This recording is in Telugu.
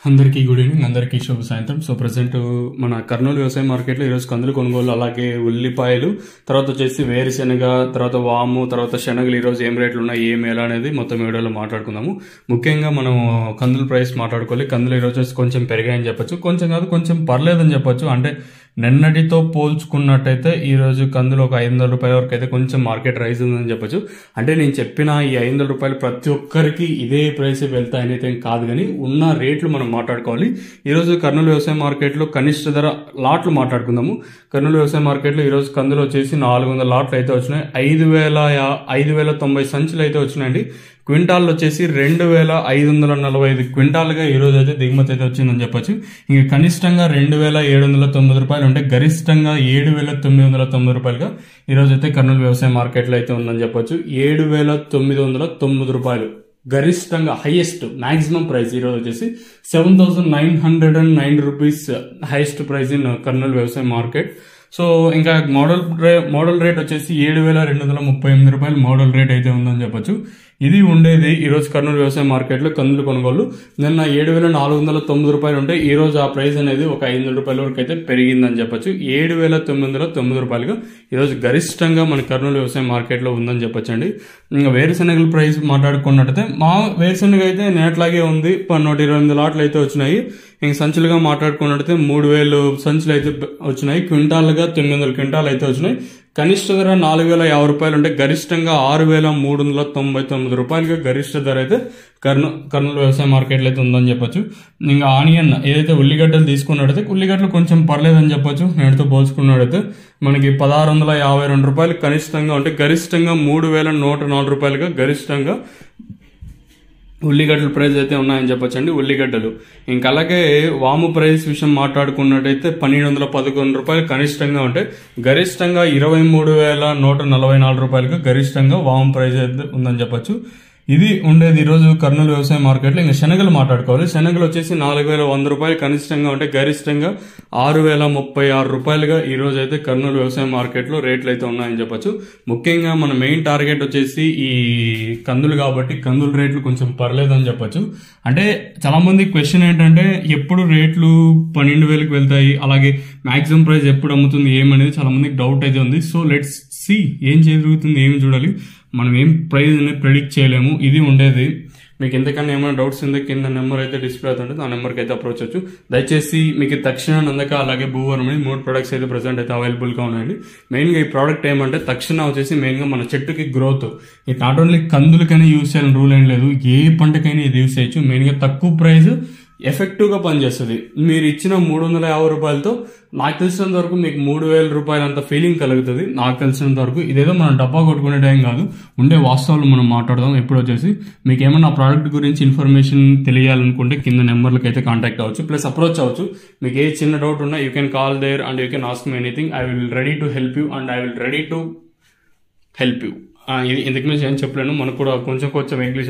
అందరికీ గుడ్ ఈవినింగ్, అందరికీ శుభ సాయంత్రం. సో ప్రజెంట్ మన కర్నూలు వ్యవసాయ మార్కెట్లో ఈరోజు కందులు కొనుగోలు, అలాగే ఉల్లిపాయలు, తర్వాత వచ్చేసి వేరుశెనగ, తర్వాత వాము, తర్వాత శనగలు ఈరోజు ఏం రేట్లు ఉన్నాయి, ఏం ఎలా అనేది మొత్తం వీడియోలో మాట్లాడుకుందాము. ముఖ్యంగా మనం కందుల ప్రైస్ మాట్లాడుకోవాలి. కందులు ఈరోజు కొంచెం పెరిగాయని చెప్పొచ్చు, కొంచెం కాదు కొంచెం పర్లేదని చెప్పొచ్చు. అంటే నిన్నటితో పోల్చుకున్నట్టయితే ఈరోజు కందులు ఒక 500 రూపాయల వరకు అయితే కొంచెం మార్కెట్ రైజ్ ఉందని చెప్పొచ్చు. అంటే నేను చెప్పిన ఈ 500 రూపాయలు ప్రతి ఒక్కరికి ఇదే ప్రైస్ వెళ్తాయని అయితే కాదు, కానీ ఉన్న రేట్లు మనం మాట్లాడుకోవాలి. ఈరోజు కర్నూలు వ్యవసాయ మార్కెట్లో కనిష్ట ధర లాట్లు మాట్లాడుకుందాము. కర్నూలు వ్యవసాయ మార్కెట్లో ఈరోజు కందులు వచ్చేసి 400 లాట్లు అయితే వచ్చినాయి. 5,090 సంచులు అయితే వచ్చినాయండి. క్వింటాల్ వచ్చేసి 2,545 క్వింటాల్గా ఈరోజు అయితే దిగుమతి అయితే వచ్చిందని చెప్పొచ్చు. ఇంకా కనిష్టంగా 2,709 రూపాయలు ఉంటే గరిష్టంగా 7,909 రూపాయలుగా ఈరోజు అయితే కర్నూలు వ్యవసాయ మార్కెట్లో అయితే ఉందని చెప్పొచ్చు. 7,909 రూపాయలు గరిష్టంగా హైయెస్ట్ మాక్సిమం ప్రైస్ ఈరోజు వచ్చేసి 7,909 rupees highest price in Kurnool వ్యవసాయ మార్కెట్. సో ఇంకా మోడల్ రేట్ వచ్చేసి 7,238 రూపాయలు మోడల్ రేట్ అయితే ఉందని చెప్పొచ్చు. ఇది ఉండేది ఈరోజు కర్నూలు వ్యవసాయ మార్కెట్లో కందులు కొనుగోలు. నిన్న 7,409 రూపాయలు ఉంటే ఈ రోజు ఆ ప్రైస్ అనేది ఒక 500 రూపాయల వరకు అయితే పెరిగిందని చెప్పొచ్చు. 7,909 రూపాయలుగా ఈరోజు గరిష్టంగా మన కర్నూలు వ్యవసాయ మార్కెట్లో ఉందని చెప్పొచ్చండి. ఇంకా వేరుశెనగల ప్రైస్ మాట్లాడుకున్నట్టయితే మా వేరుశెనగ అయితే నేట్లాగే ఉంది. 128 లాట్లు అయితే వచ్చినాయి. ఇంక సంచులుగా మాట్లాడుకున్నట్టయితే 3,000 సంచులు అయితే వచ్చినాయి. క్వింటాల్గా 900 క్వింటాల్ అయితే వచ్చినాయి. కనిష్ట ధర 4,050 రూపాయలు ఉంటే గరిష్టంగా 6,399 రూపాయలుగా గరిష్ట ధర అయితే కర్నూలు వ్యవసాయ మార్కెట్లో అయితే ఉందని చెప్పొచ్చు. ఇంకా ఆనియన్ ఏదైతే ఉల్లిగడ్డలు తీసుకున్నట్టయితే ఉల్లిగడ్డలు కొంచెం పర్లేదని చెప్పొచ్చు. నేటితో పోల్చుకున్నట్టయితే మనకి 1,652 రూపాయలు కనిష్టంగా ఉంటే గరిష్టంగా 3,104 రూపాయలుగా గరిష్టంగా ఉల్లిగడ్డల ప్రైస్ అయితే ఉన్నాయని చెప్పొచ్చండి. ఉల్లిగడ్డలు ఇంకా అలాగే వాము ప్రైస్ విషయం మాట్లాడుకున్నట్టయితే 1,211 రూపాయలు కనిష్టంగా ఉంటే గరిష్టంగా 23,144 రూపాయలుగా గరిష్టంగా వాము ప్రైస్ అయితే ఉందని చెప్పొచ్చు. ఇది ఉండేది ఈరోజు కర్నూలు వ్యవసాయ మార్కెట్లో. ఇంకా శనగలు మాట్లాడుకోవాలి. శనగలు వచ్చేసి 4,100 రూపాయలు కనిష్టంగా ఉంటే గరిష్టంగా 6,036 రూపాయలుగా ఈ రోజు అయితే కర్నూలు వ్యవసాయ మార్కెట్లో రేట్లు అయితే ఉన్నాయని చెప్పొచ్చు. ముఖ్యంగా మన మెయిన్ టార్గెట్ వచ్చేసి ఈ కందులు కాబట్టి కందుల రేట్లు కొంచెం పర్లేదని చెప్పొచ్చు. అంటే చాలా మంది క్వశ్చన్ ఏంటంటే ఎప్పుడు రేట్లు 12,000కి వెళ్తాయి, అలాగే మాక్సిమం ప్రైస్ ఎప్పుడు అమ్ముతుంది ఏమనేది చాలా మందికి డౌట్ అయితే ఉంది. సో లెట్స్ సి ఏం జరుగుతుంది, ఏం చూడాలి, మనం ఏం ప్రైస్ అనేది ప్రెడిక్ట్ చేయలేము. ఇది ఉండేది. మీకు ఎంతకన్నా ఏమైనా డౌట్స్ ఉంటే కింద నెంబర్ అయితే డిస్ప్లే అవుతుంటుంది, ఆ నెంబర్కి అయితే అప్రోచ్ అవచ్చు. దయచేసి మీకు తక్షణ, నందక అలాగే భూవరం 3 ప్రొడక్ట్స్ అయితే ప్రెసెంట్ అయితే అవైలబుల్గా ఉన్నాయండి. మెయిన్గా ఈ ప్రోడక్ట్ ఏమంటే తక్షణ వచ్చేసి మెయిన్గా మన చెట్టుకి గ్రోత్, ఇది నాట్ ఓన్లీ కందులకైనా యూజ్ చేయాలని రూల్ ఏం లేదు, ఏ పంటకైనా ఇది యూజ్ చేయొచ్చు. మెయిన్గా తక్కువ ప్రైస్ ఎఫెక్టివ్గా పనిచేస్తుంది. మీరు ఇచ్చిన 350 రూపాయలతో నాకు తెలిసినంత వరకు మీకు 3,000 రూపాయలు అంత ఫీలింగ్ కలుగుతుంది. నాకు తెలిసినంత వరకు ఇదేదో మనం డబ్బా కొట్టుకునే టైం కాదు, ఉండే వాస్తవాలు మనం మాట్లాడదాం. ఎప్పుడు వచ్చేసి మీకు ఏమన్నా ప్రోడక్ట్ గురించి ఇన్ఫర్మేషన్ తెలియాలనుకుంటే కింద నెంబర్లకు అయితే కాంటాక్ట్ అవ్వచ్చు, ప్లస్ అప్రోచ్ అవ్వచ్చు. మీకు ఏ చిన్న డౌట్ ఉన్నా you can call there and you can ask me anything. I will ready to help you and I will ready to help you. ఇంతకు మించి ఏం చెప్పలేను, మనకు కూడా కొంచెం ఇంగ్లీష్